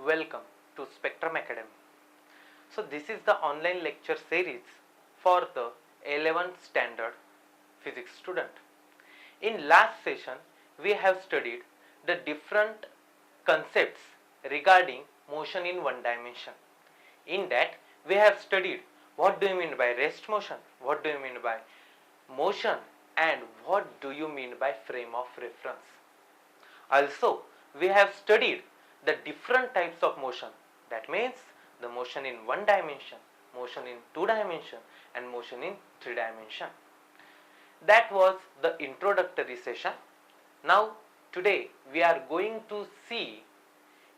welcome to Spectrum Academy. So this is the online lecture series for the 11th standard physics student. In last session we have studied the different concepts regarding motion in one dimension. In that we have studied what do you mean by rest motion, what do you mean by motion, and what do you mean by frame of reference. Also we have studied the different types of motion, that means the motion in one dimension, motion in two dimension, and motion in three dimension. That was the introductory session. Now today we are going to see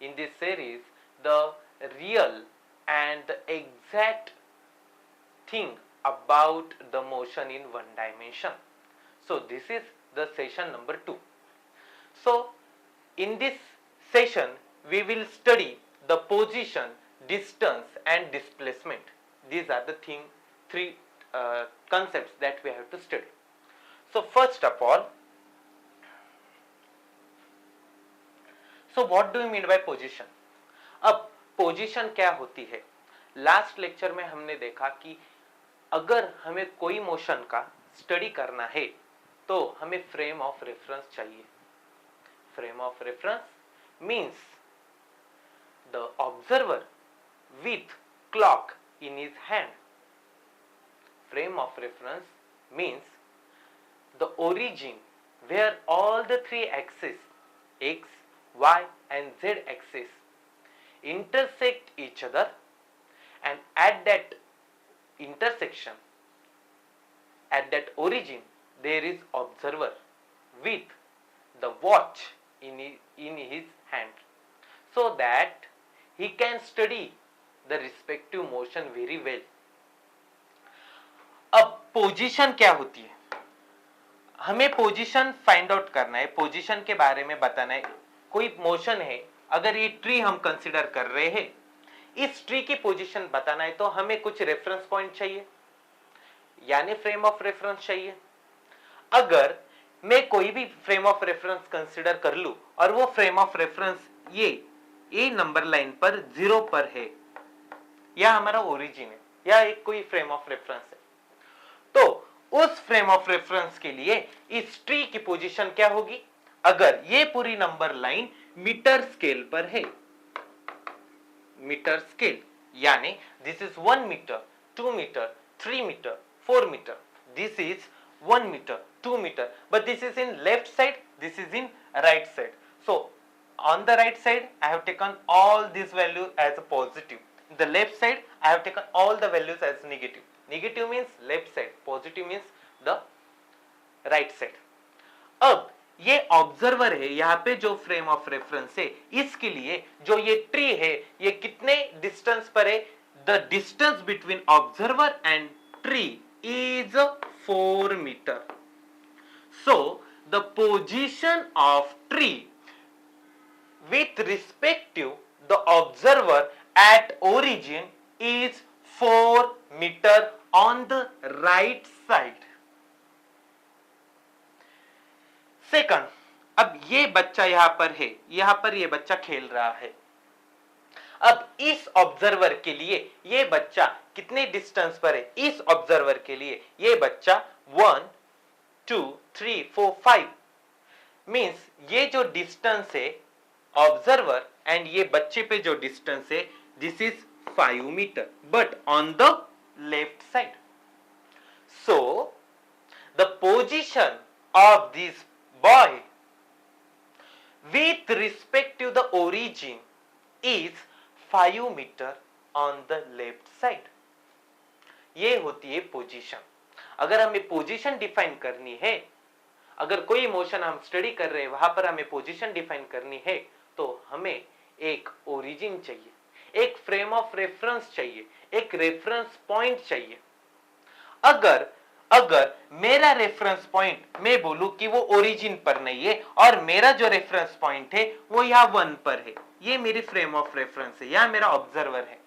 in this series the real and the exact thing about the motion in one dimension. So this is the session number 2. So in this session we will study the position, distance and displacement. These are the three concepts that we have to study. So first of all, so what do you mean by position? अब position क्या होती है? Last lecture में हमने देखा कि अगर हमें कोई मोशन का स्टडी करना है तो हमें फ्रेम ऑफ रेफरेंस चाहिए. Frame of reference means the observer with clock in his hand. Frame of reference means the origin where all the three axes x, y and z axis intersect each other, and at that intersection, at that origin, there is observer with the watch in his hand, so that he can study the respective motion very well. अब position क्या होती है? हमें position find out करना है, position के बारे में बताना है. कोई मोशन है, अगर ये ट्री हम कंसीडर कर रहे हैं, इस ट्री की पोजीशन बताना है तो हमें कुछ रेफरेंस पॉइंट चाहिए, यानी फ्रेम ऑफ रेफरेंस चाहिए. अगर मैं कोई भी फ्रेम ऑफ रेफरेंस कंसीडर कर लूं और वो फ्रेम ऑफ रेफरेंस ये ए नंबर लाइन पर 0 पर है, या हमारा ओरिजिन है, या एक कोई फ्रेम ऑफ रेफरेंस है, तो उस फ्रेम ऑफ रेफरेंस के लिए इस ट्री की पोजीशन क्या होगी? अगर ये पूरी नंबर लाइन मीटर स्केल पर है, मीटर स्केल, यानी this is 1 metre, 2 metre, 3 metre, 4 metre, this is 1 metre, 2 metre, but this is in left side, this is in right side. So on the right side I have taken all these values as a positive, in the left side I have taken all the values as negative. Negative means left side, positive means the right side. अब ये observer है, यहाँ पे जो frame of reference है, इसके लिए जो ये ट्री है ये कितने डिस्टेंस पर है? The distance between observer and tree is 4 metre. So the position of tree with respect to the observer at origin is 4 meter on the right side. Second, अब ये बच्चा यहां पर है, यहां पर ये बच्चा खेल रहा है. अब इस ऑब्जर्वर के लिए ये बच्चा कितने डिस्टेंस पर है? इस ऑब्जर्वर के लिए ये बच्चा 1, 2, 3, 4, 5 मीन्स ये जो डिस्टेंस है ऑब्जर्वर एंड ये बच्चे पे जो डिस्टेंस है, this is 5 metre, but on the left side. So the position of this boy with respect to the origin is 5 meter on the left side. ये होती है पोजीशन. अगर हमें पोजीशन डिफाइन करनी है, अगर कोई मोशन हम स्टडी कर रहे हैं वहां पर हमें पोजीशन डिफाइन करनी है, तो हमें एक ओरिजिन चाहिए, एक फ्रेम ऑफ रेफरेंस चाहिए, एक रेफरेंस पॉइंट चाहिए. अगर मेरा रेफरेंस पॉइंट मैं बोलूं कि वो ओरिजिन पर नहीं है और मेरा जो रेफरेंस पॉइंट है वो यहाँ 1 पर है, ये मेरी फ्रेम ऑफ रेफरेंस है, यहाँ मेरा ऑब्जर्वर है.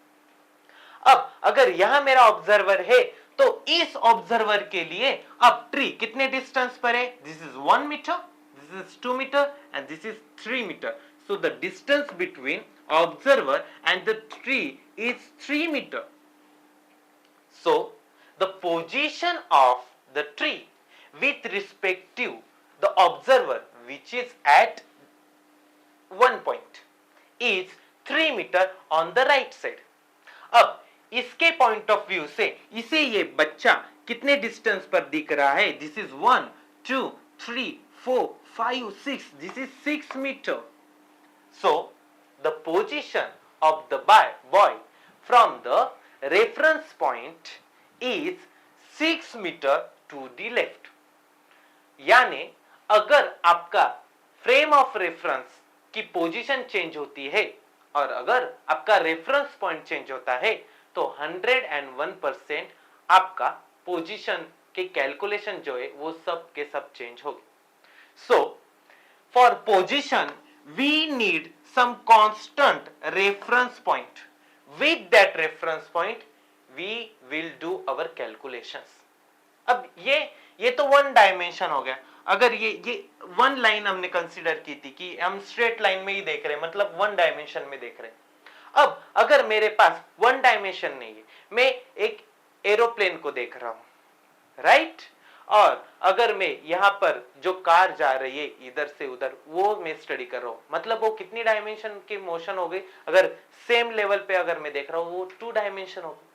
अब अगर यहाँ मेरा ऑब्जर्वर है तो इस ऑब्जर्वर के लिए अब ट्री कितने डिस्टेंस पर है? This is 1 metre, this is 2 meter and this is 3 meter. So the distance between observer and the tree is 3 meter. So the position of the tree with respect to the observer which is at one point is 3 meter on the right side. अब इसके point of view से इसे ये बच्चा कितने distance पर दिख रहा है? This is 1 2 3 4 5 6, this is 6 metre. So the position of the boy from the reference point is 6 meter to the left. यानी अगर आपका फ्रेम ऑफ रेफरेंस की पोजीशन चेंज होती है और अगर आपका रेफरेंस पॉइंट चेंज होता है तो 101% आपका पोजीशन के कैलकुलेशन जो है वो सब के सब चेंज होगी. So for position we need some constant reference point. With that reference point we will do our calculations. अब ये तो वन डायमेंशन हो गया. अगर ये वन लाइन हमने कंसीडर की थी कि हम स्ट्रेट लाइन में ही देख रहे हैं, मतलब वन डायमेंशन में देख रहे हैं. अब अगर मेरे पास वन डायमेंशन नहीं है, मैं एक एरोप्लेन को देख रहा हूं, राइट? और अगर मैं यहां पर जो कार जा रही है इधर से उधर वो मैं स्टडी कर रहा हूं, मतलब वो कितनी डायमेंशन की मोशन हो गई? अगर सेम लेवल पे अगर मैं देख रहा हूं वो 2 डायमेंशन हो गई.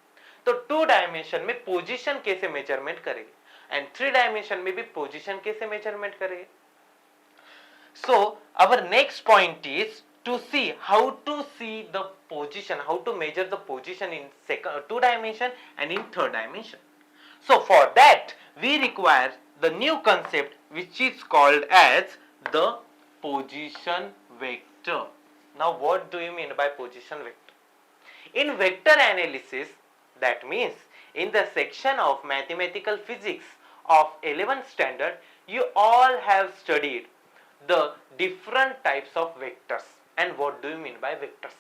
तो 2 डायमेंशन में पोजीशन कैसे मेजरमेंट करेंगे एंड 3 डायमेंशन में भी पोजीशन कैसे मेजरमेंट करेंगे? So our next point is to see how to see the position, how to measure the position in 2 dimension and in 3rd dimension. So for that we require the new concept which is called as the position vector. Now what do you mean by position vector? In vector analysis, that means in the section of mathematical physics of 11th standard, you all have studied the different types of vectors. And what do you mean by vectors?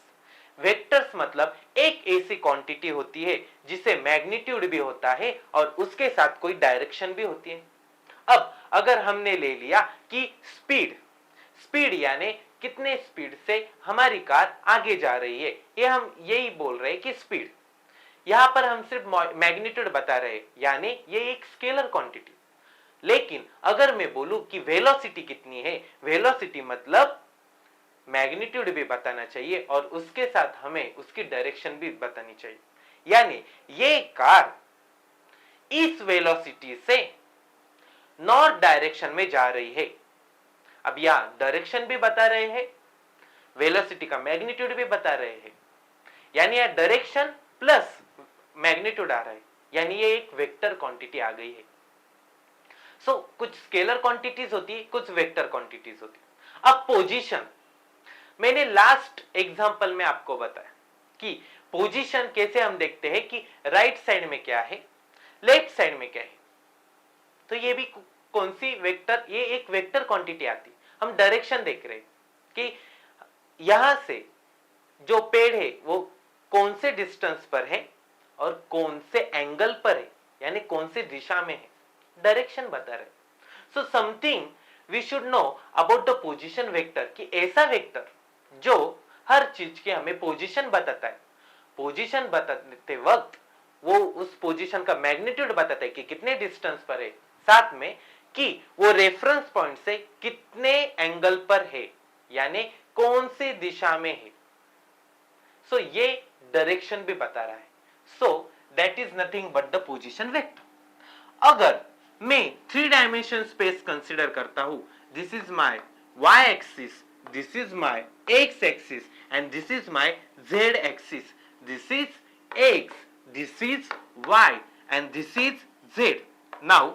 Vectors मतलब एक ऐसी quantity होती है जिसे magnitude भी होता है और उसके साथ कोई डायरेक्शन भी होती है. अब अगर हमने ले लिया कि स्पीड यानी कितने स्पीड से हमारी कार आगे जा रही है, ये हम यही बोल रहे हैं कि स्पीड. यहां पर हम सिर्फ मैग्नीट्यूड बता रहे हैं, यानी ये एक स्केलर क्वांटिटी. लेकिन अगर मैं बोलूं कि वेलोसिटी कितनी है, वेलोसिटी मतलब मैग्नीट्यूड भी बताना चाहिए और उसके साथ हमें उसकी डायरेक्शन भी बतानी चाहिए. यानी ये कार इस वेलोसिटी से नॉर्थ डायरेक्शन में जा रही है. अब यहां डायरेक्शन भी बता रहे हैं, वेलोसिटी का मैग्नीट्यूड भी बता रहे हैं, यानी यह डायरेक्शन प्लस मैग्नीट्यूड आ रहा है, यानी ये एक वेक्टर क्वांटिटी आ गई है. सो कुछ स्केलर क्वांटिटीज होती है, कुछ वेक्टर क्वांटिटीज होती है. अब पोजीशन, मैंने लास्ट एग्जांपल में आपको बताया कि पोजीशन कैसे हम देखते हैं कि राइट साइड में क्या है, लेफ्ट साइड में क्या है. तो ये भी कौन सी वेक्टर, ये एक वेक्टर क्वांटिटी आती. हम डायरेक्शन देख रहे हैं कि यहां से जो पेड़ है वो कौन से डिस्टेंस पर है और कौन से एंगल पर है, यानी कौन सी दिशा में है, डायरेक्शन बता रहे. So something we should know about the position vector, कि ऐसा वेक्टर जो हर चीज के हमें पोजीशन बताता है. पोजीशन बताते वक्त वो उस पोजीशन का मैग्नीट्यूड बताता है कि कितने डिस्टेंस पर है, साथ में कि वो रेफरेंस पॉइंट से कितने एंगल पर है, यानी कौन सी दिशा में है. सो ये डायरेक्शन भी बता रहा है. So that is nothing but the position vector. अगर मैं 3 डायमेंशन स्पेस कंसीडर करता हूं, this is my y axis, this is my x axis and this is my z axis. This is x, this is y and this is z. Now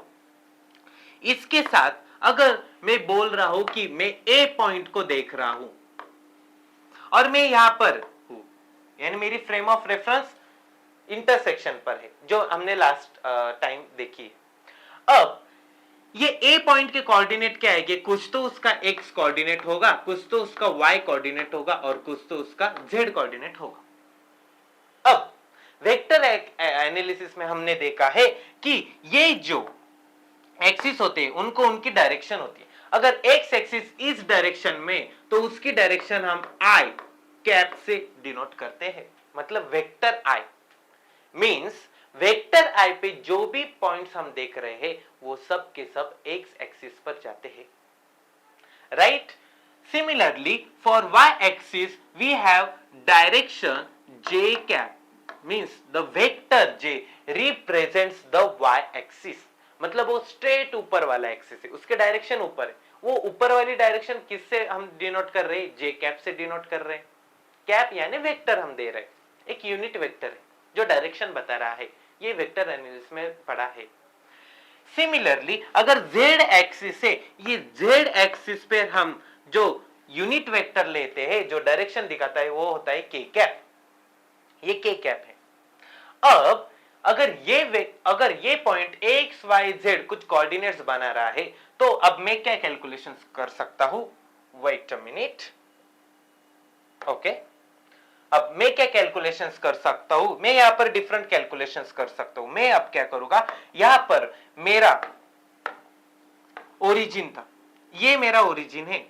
इसके साथ अगर मैं बोल रहा हूं कि मैं a पॉइंट को देख रहा हूं और मैं यहां पर हूं, यानी मेरी फ्रेम ऑफ रेफरेंस इंटरसेक्शन पर है जो हमने लास्ट टाइम देखी है. अब ये ए पॉइंट के कोऑर्डिनेट क्या है कि कुछ तो उसका एक्स कोऑर्डिनेट होगा, कुछ तो उसका वाई कोऑर्डिनेट होगा और कुछ तो उसका जेड कोऑर्डिनेट होगा. अब वेक्टर एनालिसिस में हमने देखा है कि ये जो एक्सिस होते हैं उनको उनकी डायरेक्शन होती है. अगर एक्स एक्सिस इस डायरेक्शन में तो उसकी डायरेक्शन हम आई कैप से डिनोट करते हैं। मतलब वेक्टर आई मींस वेक्टर आई पे जो भी पॉइंट्स हम देख रहे हैं वो सब के सब एक्स एक्सिस पर जाते हैं, right. Similarly for Y axis we have direction j cap means the vector j represents the y axis। मतलब वो स्ट्रेट ऊपर वाला एक्सिस है, उसके डायरेक्शन ऊपर है। वो ऊपर वाली डायरेक्शन किससे हम डिनोट कर रहे हैं? जे कैप से डिनोट कर रहे हैं। कैप यानी वेक्टर हम दे रहे हैं, एक यूनिट वेक्टर है जो डायरेक्शन बता रहा है। ये वेक्टर एनालिसिस में पढ़ा है। सिमिलरली अगर z एक्सिस है, ये z एक्सिस पे हम जो यूनिट वेक्टर लेते हैं जो डायरेक्शन दिखाता है वो होता है k कैप। ये k कैप है। अब अगर ये पॉइंट x y z कुछ कोऑर्डिनेट्स बना रहा है तो अब मैं क्या कैलकुलेशंस कर सकता हूं? Wait a minute. ओके, अब मैं क्या कैलकुलेशंस कर सकता हूं? मैं यहां पर डिफरेंट कैलकुलेशंस कर सकता हूं। मैं अब क्या करूंगा, यहां पर मेरा ओरिजिन था, ये मेरा ओरिजिन है।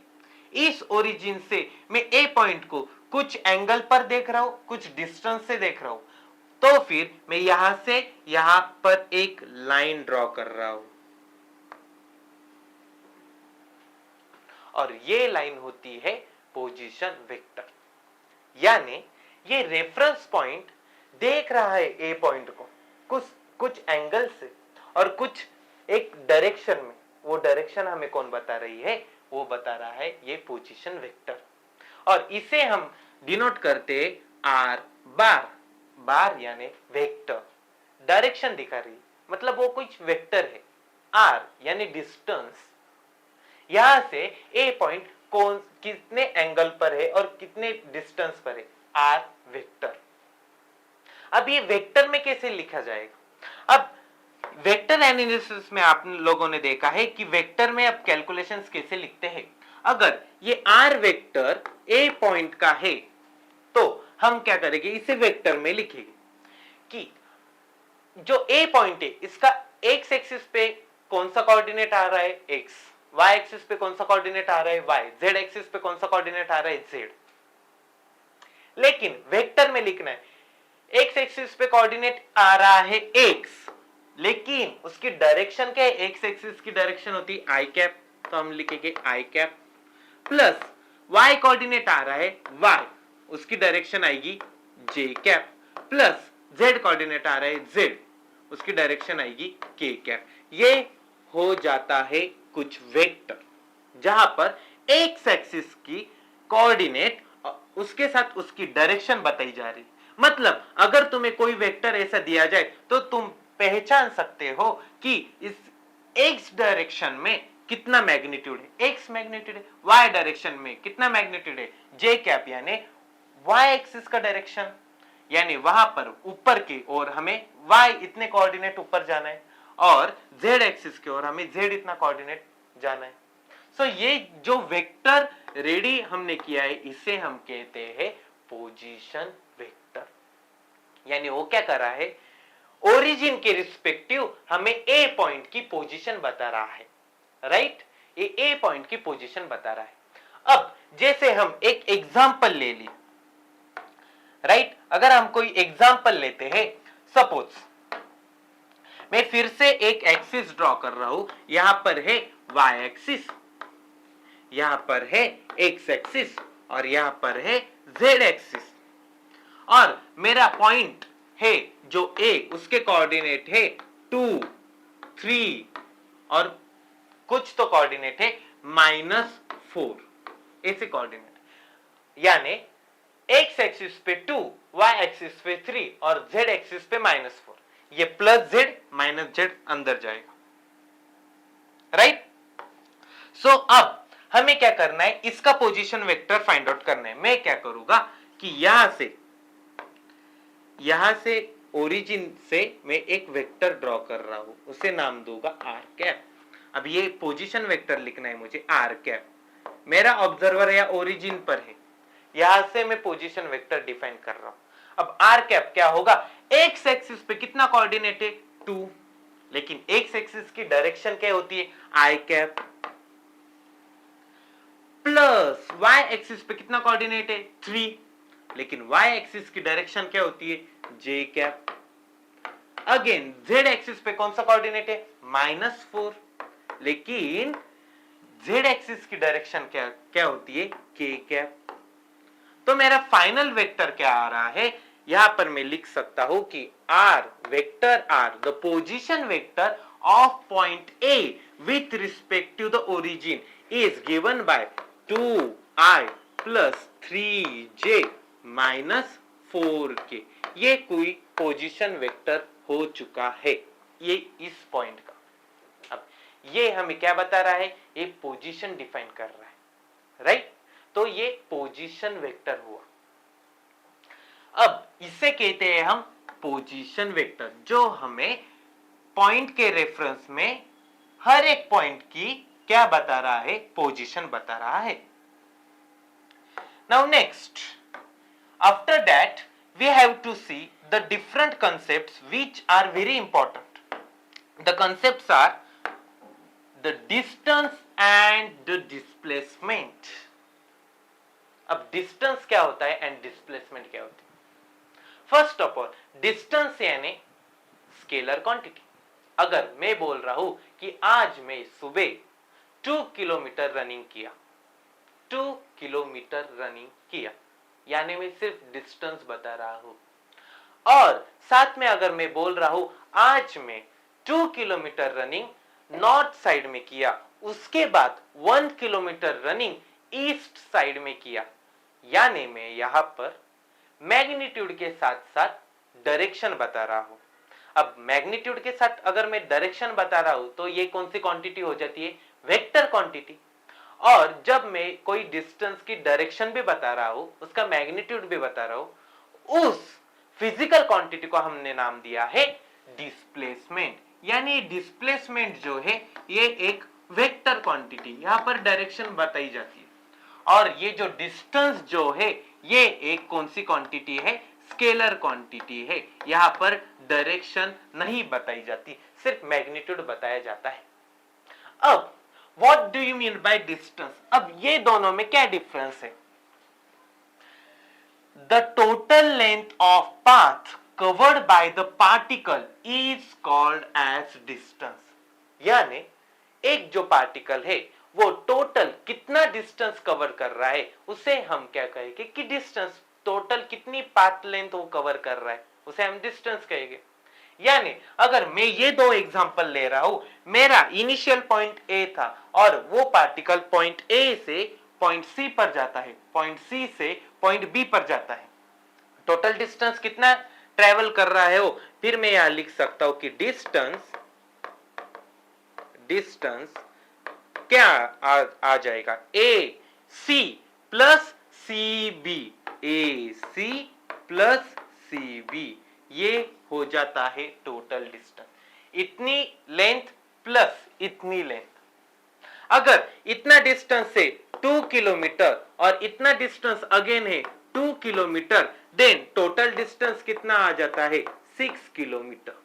इस ओरिजिन से मैं ए पॉइंट को कुछ एंगल पर देख रहा हूं, कुछ डिस्टेंस से देख रहा हूं, तो फिर मैं यहां से यहां पर एक लाइन ड्रॉ कर रहा हूं और ये लाइन होती है पोजीशन वेक्टर। यानी ये रेफरेंस पॉइंट देख रहा है ए पॉइंट को कुछ एंगल से और कुछ एक डायरेक्शन में। वो डायरेक्शन हमें कौन बता रही है? वो बता रहा है ये पोजीशन वेक्टर। और इसे हम डिनोट करते आर बार। बार यानी वेक्टर, डायरेक्शन दिखा रही, मतलब वो कुछ वेक्टर है। आर यानी डिस्टेंस, यहां से ए पॉइंट कौन कितने एंगल पर है और कितने डिस्टेंस पर है, आर वेक्टर। अब ये वेक्टर में कैसे लिखा जाएगा? अब वेक्टर एनालिसिस में आप लोगों ने देखा है कि वेक्टर में अब कैलकुलेशंस कैसे लिखते हैं। अगर ये आर वेक्टर ए पॉइंट का है तो हम क्या करेंगे, इसे वेक्टर में लिखेंगे कि जो ए पॉइंट है इसका एक्स एक्सिस पे कौन सा कोऑर्डिनेट आ रहा है? एक्स। वाई एक्सिस पे कौन सा कोऑर्डिनेट आ रहा है? वाई। जेड एक्सिस पे कौन सा कोऑर्डिनेट आ रहा है? जेड। लेकिन वेक्टर में लिखना है एक्स एक्सिस पे कोऑर्डिनेट आ रहा है एक्स, लेकिन उसकी डायरेक्शन क्या है? एक्स एक्सिस की डायरेक्शन होती है आई कैप, तो हम लिखेंगे आई कैप। प्लस वाई कोऑर्डिनेट आ रहा है वाई, उसकी डायरेक्शन आएगी जे कैप। प्लस जेड कोऑर्डिनेट आ रहा है जेड, उसकी डायरेक्शन आएगी के कैप। ये हो जाता है कुछ वेक्टर जहां पर एक्स एक्सिस की कोऑर्डिनेट उसके साथ उसकी डायरेक्शन बताई जा रही। मतलब अगर तुम्हें कोई वेक्टर ऐसा दिया जाए तो तुम पहचान सकते हो कि इस एक्स डायरेक्शन में कितना मैग्नीट्यूड है, एक्स मैग्नीट्यूड है। वाई डायरेक्शन में कितना मैग्नीट्यूड है, जे कैप, यानी वाई एक्सिस का डायरेक्शन, यानी वहां पर ऊपर की ओर हमें वाई इतने कोऑर्डिनेट ऊपर जाना है और जेड एक्सिस की ओर हमें जेड इतना कोऑर्डिनेट जाना है। सो ये जो वेक्टर रेडी हमने किया है इसे हम कहते हैं पोजीशन वेक्टर। यानी वो क्या कर रहा है, ओरिजिन के रिस्पेक्टिव हमें ए पॉइंट की पोजीशन बता रहा है, राइट। ये ए पॉइंट की पोजीशन बता रहा है। अब जैसे हम एक एग्जांपल ले ली, राइट। अगर हम कोई एग्जांपल लेते हैं, सपोज मैं फिर से एक एक्सिस ड्रॉ कर रहा हूं। यहां पर है वाई एक्सिस, यहां पर है एक्स एक्सिस और यहां पर है जेड एक्सिस। और मेरा पॉइंट है जो ए, उसके कोऑर्डिनेट है 2, 3 और कुछ तो कोऑर्डिनेट है -4, ऐसे कोऑर्डिनेट। यानी एक्स एक्सिस पे 2, वाई एक्सिस पे 3 और जेड एक्सिस पे -4। ये प्लस जेड माइनस जेड अंदर जाएगा, राइट। सो अब हमें क्या करना है, इसका पोजीशन वेक्टर फाइंड आउट करना है। मैं क्या करूंगा कि यहां से ओरिजिन से मैं एक वेक्टर ड्रॉ कर रहा हूं, उसे नाम दूंगा आर कैप। अब ये पोजीशन वेक्टर लिखना है मुझे, आर कैप। मेरा ऑब्जर्वर या ओरिजिन पर है, यहां से मैं पोजीशन वेक्टर डिफाइन कर रहा हूं। अब आर कैप क्या होगा, एक्स एक्सिस पे कितना कोऑर्डिनेट है 2, लेकिन एक्स एक्सिस की डायरेक्शन क्या होती है आई कैप। प्लस वाई एक्सिस पे कितना कोऑर्डिनेट है 3, लेकिन y एक्सिस की डायरेक्शन क्या होती है, j cap. Again z axis पे कौन सा कोऑर्डिनेट है, -4, लेकिन z एक्सिस की डायरेक्शन क्या क्या होती है, k कैप। तो मेरा फाइनल वेक्टर क्या आ रहा है, यहां पर मैं लिख सकता हूं कि r vector r the position vector of point a with respect to the origin is given by 2i plus 3j minus 4k। ये कोई पोजीशन वेक्टर हो चुका है, ये इस पॉइंट का। अब ये हमें क्या बता रहा है, ये पोजीशन डिफाइन कर रहा है, राइट। तो ये पोजीशन वेक्टर हुआ। अब इसे कहते हैं हम पोजीशन वेक्टर, जो हमें पॉइंट के रेफरेंस में हर एक पॉइंट की क्या बता रहा है, पोजीशन बता रहा है। Now next, after that we have to see the different concepts which are very important. The concepts are the distance and the displacement. अब distance क्या होता है and displacement क्या होती है। फर्स्ट ऑफ ऑल, डिस्टेंस यानी स्केलर क्वांटिटी। अगर मैं बोल रहा हूं कि आज मैं सुबह 2 किलोमीटर रनिंग किया, 2 किलोमीटर रनिंग किया, यानी मैं सिर्फ डिस्टेंस बता रहा हूं। और साथ में अगर मैं बोल रहा हूं आज मैं 2 किलोमीटर रनिंग नॉर्थ साइड में किया, उसके बाद 1 किलोमीटर रनिंग ईस्ट साइड में किया, यानी मैं यहां पर मैग्नीट्यूड के साथ साथ डायरेक्शन बता रहा हूं। अब मैग्नीट्यूड के साथ अगर मैं डायरेक्शन बता रहा हूं तो ये कौन सी क्वांटिटी हो जाती है, वेक्टर क्वांटिटी। और जब मैं कोई डिस्टेंस की डायरेक्शन भी बता रहा हूं, उसका मैग्नीट्यूड भी बता रहा हूं, उस फिजिकल क्वांटिटी को हमने नाम दिया है डिस्प्लेसमेंट। यानी डिस्प्लेसमेंट जो है ये एक वेक्टर क्वांटिटी, यहां पर डायरेक्शन बताई जाती है। और ये जो डिस्टेंस जो है ये एक कौन सी क्वांटिटी है, स्केलर क्वांटिटी है। यहां पर डायरेक्शन नहीं बताई जाती, सिर्फ मैग्नीट्यूड बताया जाता है। अब What do you mean by distance? अब ये दोनों में क्या डिफरेंस है? The total length of path covered by the particle is called as distance. यानी एक जो पार्टिकल है वो टोटल कितना डिस्टेंस कवर कर रहा है, उसे हम क्या कहेंगे कि डिस्टेंस। टोटल कितनी पाथ लेंथ वो कवर कर रहा है, उसे हम डिस्टेंस कहेंगे। यानी अगर मैं ये दो एग्जांपल ले रहा हूं, मेरा इनिशियल पॉइंट ए था और वो पार्टिकल पॉइंट ए से पॉइंट सी पर जाता है, पॉइंट सी से पॉइंट बी पर जाता है, टोटल डिस्टेंस कितना ट्रेवल कर रहा है वो। फिर मैं यहां लिख सकता हूं कि डिस्टेंस क्या आ जाएगा, ए सी प्लस सी बी, ए सी प्लस सी बी, ये हो जाता है टोटल डिस्टेंस। इतनी लेंथ प्लस इतनी लेंथ। अगर इतना डिस्टेंस है 2 किलोमीटर और इतना डिस्टेंस अगेन है 2 किलोमीटर, देन टोटल डिस्टेंस कितना आ जाता है, 6 किलोमीटर।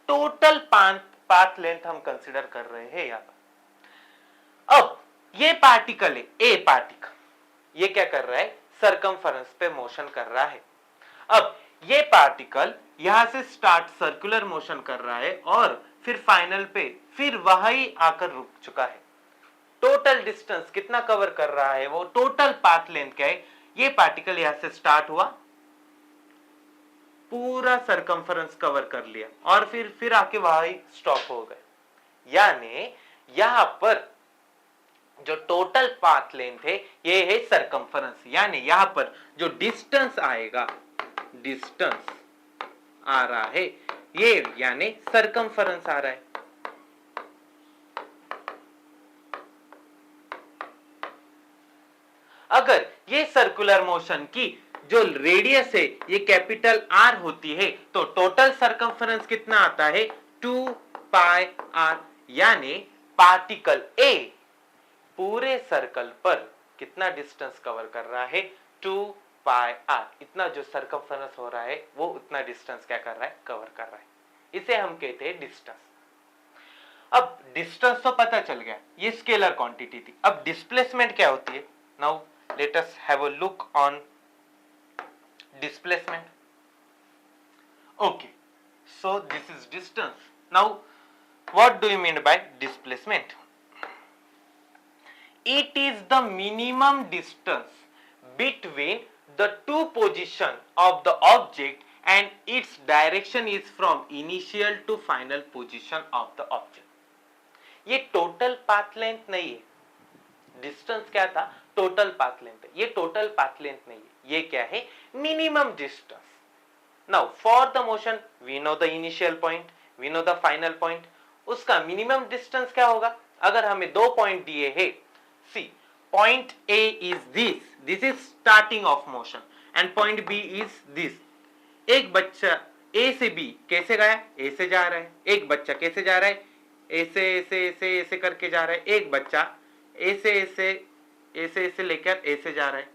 टोटल पाथ लेंथ हम कंसीडर कर रहे हैं यहां पर। अब ये पार्टिकल है, ए पार्टिकल, ये क्या कर रहा है, सरकमफरेंस पे मोशन कर रहा है। अब ये पार्टिकल यहां से स्टार्ट सर्कुलर मोशन कर रहा है और फिर फाइनल पे फिर वही आकर रुक चुका है। टोटल डिस्टेंस कितना कवर कर रहा है वो, टोटल पाथ लेंथ क्या है, ये पार्टिकल यहां से स्टार्ट हुआ, पूरा सरकमफरेंस कवर कर लिया और फिर आके वही स्टॉप हो गए। यानी यहां पर जो टोटल पाथ लेंथ है ये है सरकमफरेंस। यानी यहां पर जो डिस्टेंस आएगा, डिस्टेंस आ रहा है ये, यानी सरकमफरेंस आ रहा है। अगर ये सर्कुलर मोशन की जो रेडियस है ये कैपिटल आर होती है तो टोटल सरकमफरेंस कितना आता है, 2 पाई आर। यानी पार्टिकल ए पूरे सर्कल पर कितना डिस्टेंस कवर कर रहा है, 2 पाई आर। इतना जो सरकमफरेंस हो रहा है वो उतना डिस्टेंस क्या कर रहा है, कवर कर रहा है। इसे हम कहते हैं डिस्टेंस। अब डिस्टेंस तो पता चल गया, ये स्केलर क्वांटिटी थी। अब डिस्प्लेसमेंट क्या होती है। Now let us have a look on displacement. Okay, so this is distance. Now what do you mean by displacement? It is the minimum distance between the two position of the object and its direction is from initial to final position of the object. ये total path length नहीं है. Distance क्या था? Total path length है. ये total path length नहीं है. ये क्या है? Minimum distance. Now for the motion we know the initial point, we know the final point. उसका मिनिमम डिस्टेंस क्या होगा? अगर हमें दो पॉइंट दिए है, see point A is this is starting of motion and point B is this. एक बच्चा ए से बी कैसे गया? ए से जा रहा है. एक बच्चा कैसे जा रहा है? ऐसे ऐसे ऐसे ऐसे करके जा रहा है. एक बच्चा ऐसे ऐसे ऐसे ऐसे लेकर ऐसे जा रहा है.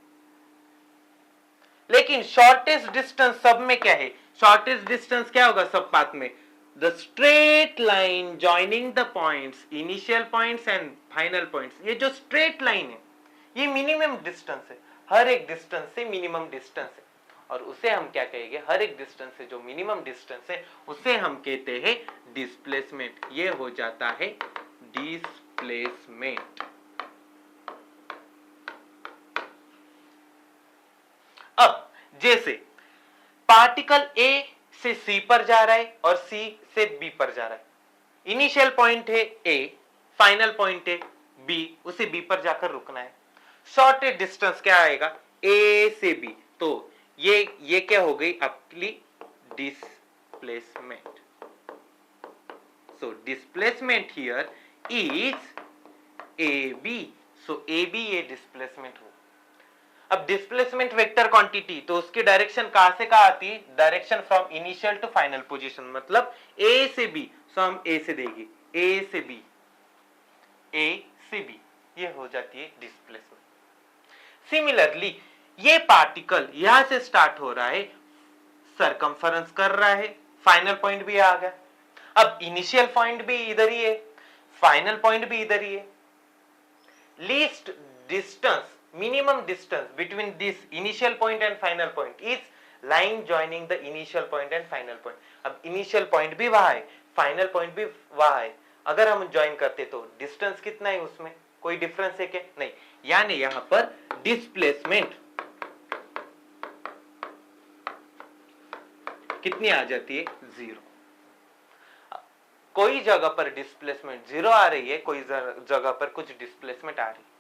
लेकिन शॉर्टेस्ट डिस्टेंस सब में क्या है? शॉर्टेस्ट डिस्टेंस क्या होगा सब पाथ में? The straight line joining the points, initial points and final points. ये जो स्ट्रेट लाइन है ये मिनिमम डिस्टेंस है. हर एक डिस्टेंस से मिनिमम डिस्टेंस है और उसे हम क्या कहेंगे? हर एक डिस्टेंस से जो मिनिमम डिस्टेंस है उसे हम कहते हैं डिस्प्लेसमेंट. ये हो जाता है डिस्प्लेसमेंट. अब जैसे पार्टिकल ए से सी पर जा रहा है और सी से बी पर जा रहा है. इनिशियल पॉइंट है ए, फाइनल पॉइंट है बी, उसे बी पर जाकर रुकना है. शॉर्टेस्ट डिस्टेंस क्या आएगा? ए से बी. तो ये क्या हो गई? आपकी displacement. So displacement here is A B. So A B ये डिस्प्लेसमेंट हो. अब डिस्प्लेसमेंट वेक्टर क्वांटिटी, तो उसकी डायरेक्शन कहां से कहां आती है? Direction from initial to final position. मतलब ए से बी. सो हम ए से देंगे, ए से बी, ए से बी. ये हो जाती है डिस्प्लेसमेंट. सिमिलरली ये पार्टिकल यहां से स्टार्ट हो रहा है, सरकमफरेंस कर रहा है, फाइनल पॉइंट भी आ गया. अब इनिशियल पॉइंट भी इधर ही है, फाइनल पॉइंट भी इधर ही है. Least distance, minimum distance between this initial point and final point is line joining the initial point and final point. अब initial point भी वहां है, final point भी वहां है. अगर हम ज्वाइन करते तो डिस्टेंस कितना है? उसमें कोई डिफरेंस है क्या? नहीं. यानी यहां पर डिस्प्लेसमेंट कितनी आ जाती है? 0. कोई जगह पर डिस्प्लेसमेंट 0 आ रही है, कोई जगह पर कुछ डिस्प्लेसमेंट आ रही है.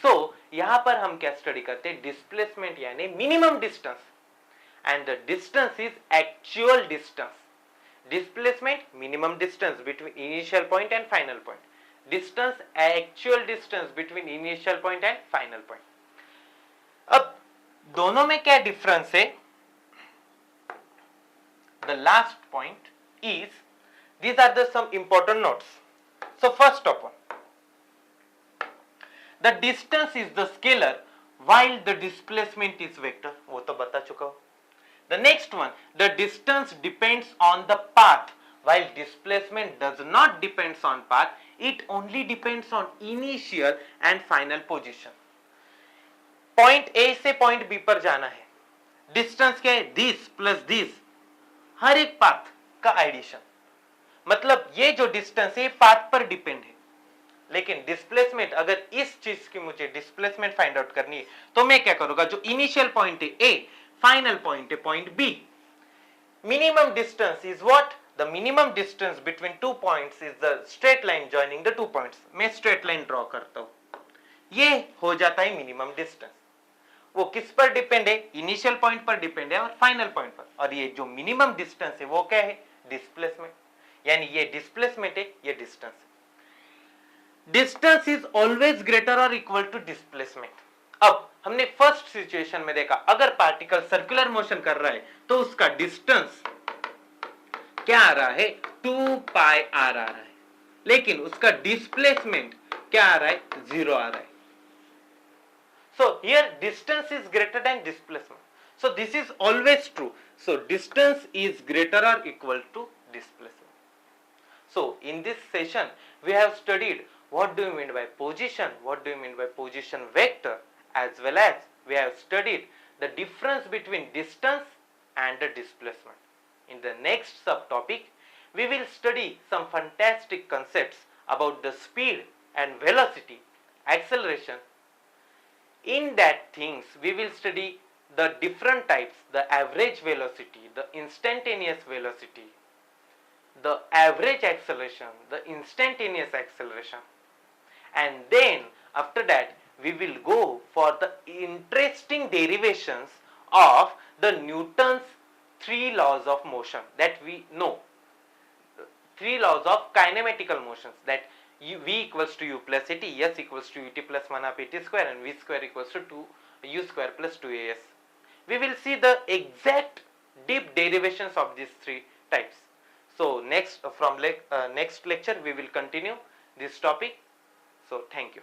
सो यहां पर हम क्या स्टडी करते हैं? डिस्प्लेसमेंट यानी minimum distance and the distance is actual distance. Displacement minimum distance between initial point and final point. Distance actual distance between initial point and final point. अब दोनों में क्या डिफरेंस है? The last point is, these are the some important notes. So first of all, the distance is the scalar while the displacement is vector. वो तो बता चुका हूं. The next one, the distance depends on the path while displacement does not depends on path, it only depends on initial and final position. Point A से point B पर जाना है. Distance क्या है? दिस प्लस दिस, हर एक path का addition. मतलब ये जो डिस्टेंस है पाथ पर डिपेंड है. लेकिन डिस्प्लेसमेंट, अगर इस चीज की मुझे डिस्प्लेसमेंट फाइंड आउट करनी है तो मैं क्या करूंगा? जो इनिशियल पॉइंट है ए, फाइनल पॉइंट है point B, minimum distance is what? The minimum distance between two points is the straight line joining the two points. मैं स्ट्रेट लाइन ड्रॉ करता हूं, ये हो जाता है मिनिमम डिस्टेंस. वो किस पर डिपेंड है? इनिशियल पॉइंट पर डिपेंड है और फाइनल पॉइंट पर. और ये जो मिनिमम डिस्टेंस है वो क्या है? डिस्प्लेसमेंट. यानी ये डिस्प्लेसमेंट है, ये distance. Distance is always greater और इक्वल टू डिस्प्लेसमेंट. अब हमने फर्स्ट सिचुएशन में देखा, अगर पार्टिकल सर्कुलर मोशन कर रहा है तो उसका डिस्टेंस क्या आ रहा है? 2 पाई आर आ रहा है. लेकिन उसका डिस्प्लेसमेंट क्या आ रहा है? 0 आ रहा है. So here distance is greater than displacement. So this is always true. So distance is greater और equal to displacement. So in this session we have studied what do you mean by position, what do you mean by position vector, as well as we have studied the difference between distance and the displacement. In the next subtopic, we will study some fantastic concepts about the speed and velocity, acceleration. In that things, we will study the different types, the average velocity, the instantaneous velocity, the average acceleration, the instantaneous acceleration, and then after that we will go for the interesting derivations of the Newton's three laws of motion that we know, three laws of kinematical motions, that v equals to u plus at, s equals to ut plus 1 half at square, and v square equals to 2 u square plus 2as. We will see the exact deep derivations of these three types. So next next lecture we will continue this topic. So thank you.